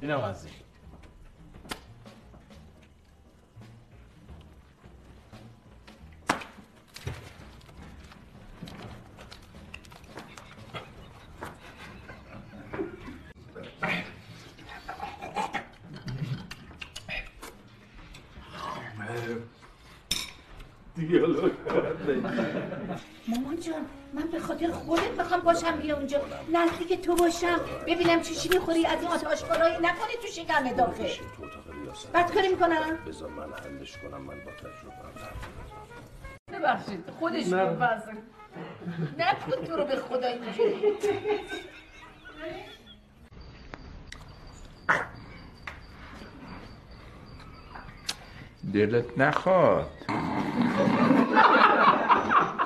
اینم از این. مامان جان من به خاطر خودت میخوام باشم بیا اونجا نزدیک تو باشم ببینم چی میخوری از این آتش‌خورایی نکنی تو شکم داخل. بد کاری میکنم؟ بذار من حلش کنم، من با تجربه ببخشید خودش بفرسن نکن تو رو به خدا اینجوری. دلت نخواد